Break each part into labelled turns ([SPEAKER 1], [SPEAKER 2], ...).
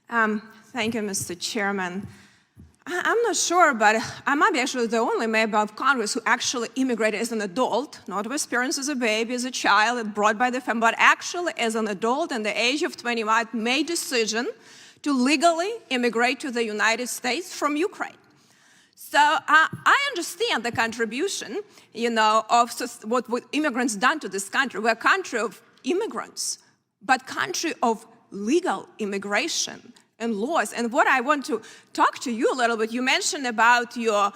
[SPEAKER 1] Thank you, Mr. Chairman. I'm not sure, but I might be actually the only member of Congress who actually immigrated as an adult, not with parents as a baby, as a child, brought by the family, but actually as an adult at the age of 21 made decision to legally immigrate to the United States from Ukraine. So I understand the contribution, of what immigrants done to this country. We're a country of immigrants, but country of legal immigration and laws. And what I want to talk to you a little bit, you mentioned about your,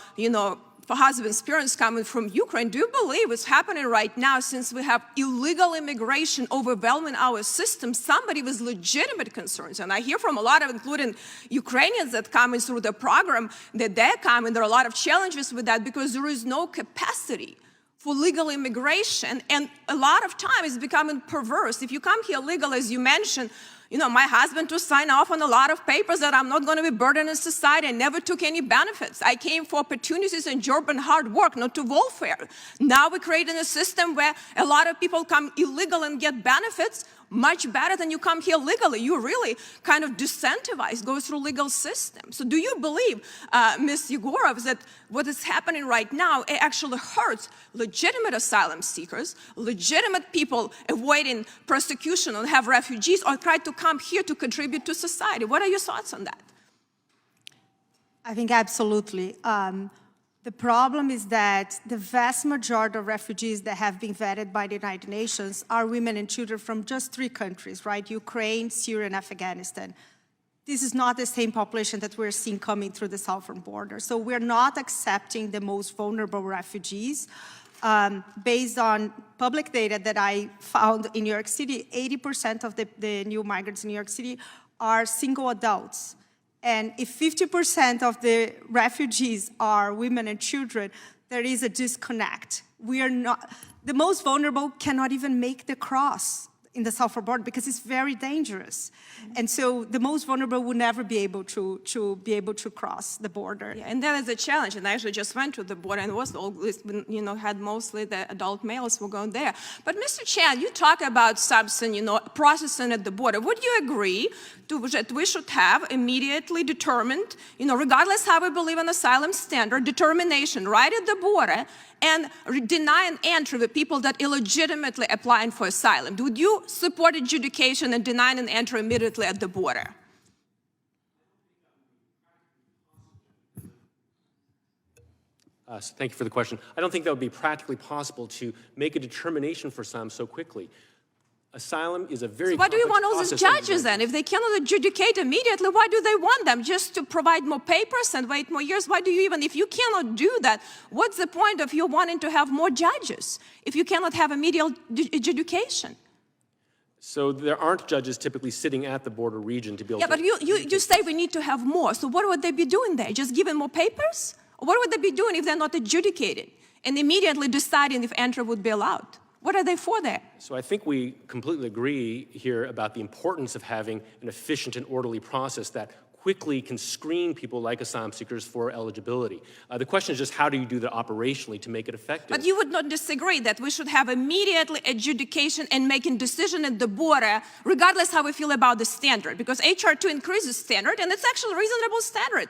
[SPEAKER 1] husband's parents coming from Ukraine. Do you believe it's happening right now, since we have illegal immigration overwhelming our system, somebody with legitimate concerns? And I hear from a lot of, including Ukrainians that coming through the program, that they're coming, there are a lot of challenges with that because there is no capacity for legal immigration, and a lot of time it's becoming perverse. If you come here legal, as you mentioned, my husband to sign off on a lot of papers that I'm not going to be burdened in society. I never took any benefits. I came for opportunities and job and hard work, not to welfare. Now we're creating a system where a lot of people come illegal and get benefits much better than you come here legally. You really kind of disincentivized, go through legal system. So do you believe, Ms. Yegorov, that what is happening right now, it actually hurts legitimate asylum seekers, legitimate people avoiding persecution and have refugees, or try to come here to contribute to society? What are your thoughts on that?
[SPEAKER 2] I think absolutely. The problem is that the vast majority of refugees that have been vetted by the United Nations are women and children from just 3 countries, right? Ukraine, Syria, and Afghanistan. This is not the same population that we're seeing coming through the southern border. So we're not accepting the most vulnerable refugees. Based on public data that I found in New York City, 80% of the new migrants in New York City are single adults. And if 50% of the refugees are women and children, there is a disconnect. We are not, the most vulnerable cannot even make the cross in the southern border because it's very dangerous. And so the most vulnerable will never be able to cross the border.
[SPEAKER 1] Yeah, and that is a challenge. And I actually just went to the border and was always, had mostly the adult males who go there. But Mr. Chan, you talk about substance, processing at the border. Would you agree that we should have immediately determined, regardless how we believe in asylum standard, determination right at the border, and deny an entry to people that illegitimately applying for asylum? Would you support adjudication and denying an entry immediately at the border?
[SPEAKER 3] Thank you for the question. I don't think that would be practically possible to make a determination for some so quickly. Asylum is a very
[SPEAKER 1] complex process. So why do you want all these judges then? If they cannot adjudicate immediately, why do they want them? Just to provide more papers and wait more years? Why do you even, if you cannot do that, what's the point of you wanting to have more judges if you cannot have immediate adjudication?
[SPEAKER 3] So there aren't judges typically sitting at the border region to be able to...
[SPEAKER 1] Yeah, but you say we need to have more. So what would they be doing there? Just giving more papers? Or what would they be doing if they're not adjudicated and immediately deciding if entry would be allowed? What are they for there?
[SPEAKER 3] So I think we completely agree here about the importance of having an efficient and orderly process that quickly can screen people like asylum seekers for eligibility. The question is just how do you do that operationally to make it effective?
[SPEAKER 1] But you would not disagree that we should have immediately adjudication and making decision at the border, regardless how we feel about the standard, because HR 2 increases standard, and it's actually a reasonable standard.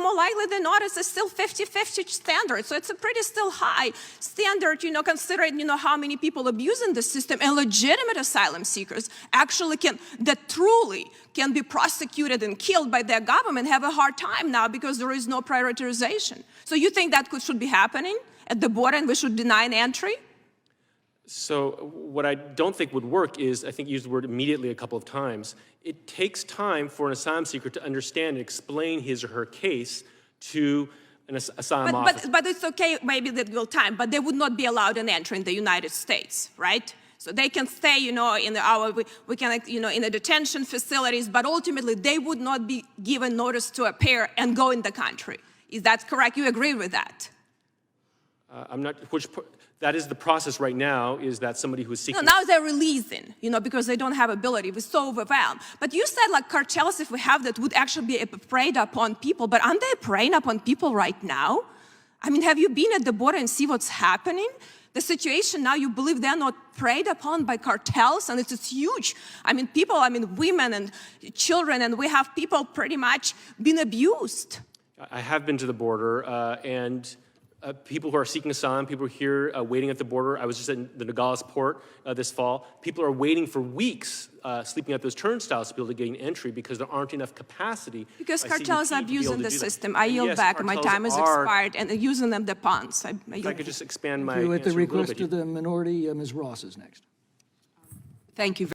[SPEAKER 1] More likely than not, it's still 50-50 standard, so it's a pretty still high standard, considering, how many people abusing the system, and legitimate asylum seekers actually that truly can be prosecuted and killed by their government, have a hard time now because there is no prioritization. So you think that should be happening at the border and we should deny an entry?
[SPEAKER 3] So what I don't think would work is, I think you used the word immediately a couple of times, it takes time for an asylum seeker to understand and explain his or her case to an asylum officer.
[SPEAKER 1] But it's okay, maybe that will time, but they would not be allowed an entry in the United States, right? So they can stay, in the detention facilities, but ultimately they would not be given notice to appear and go in the country. Is that correct? You agree with that?
[SPEAKER 3] I'm not, that is the process right now, is that somebody who is seeking...
[SPEAKER 1] No, now they're releasing, because they don't have ability. We're so overwhelmed. But you said cartels, if we have that, would actually be preyed upon people. But aren't they preying upon people right now? I mean, have you been at the border and see what's happening? The situation now, you believe they're not preyed upon by cartels, and it's huge. I mean, people, women and children, and we have people pretty much being abused.
[SPEAKER 3] I have been to the border, and people who are seeking asylum, people here waiting at the border. I was just at the Nogales port this fall. People are waiting for weeks, sleeping at those turnstiles to be able to gain entry because there aren't enough capacity.
[SPEAKER 1] Because
[SPEAKER 3] by
[SPEAKER 1] cartels
[SPEAKER 3] CBP
[SPEAKER 1] are
[SPEAKER 3] to be able
[SPEAKER 1] abusing
[SPEAKER 3] to
[SPEAKER 1] the
[SPEAKER 3] do that.
[SPEAKER 1] system. I
[SPEAKER 3] And
[SPEAKER 1] yield
[SPEAKER 3] yes,
[SPEAKER 1] back. My
[SPEAKER 3] cartels
[SPEAKER 1] time is
[SPEAKER 3] are-
[SPEAKER 1] expired, and using them the pawns.
[SPEAKER 3] If I could just expand my
[SPEAKER 4] Thank you. At the
[SPEAKER 3] answer a little
[SPEAKER 4] request
[SPEAKER 3] bit.
[SPEAKER 4] of the minority, Ms. Ross is next.
[SPEAKER 5] Thank you.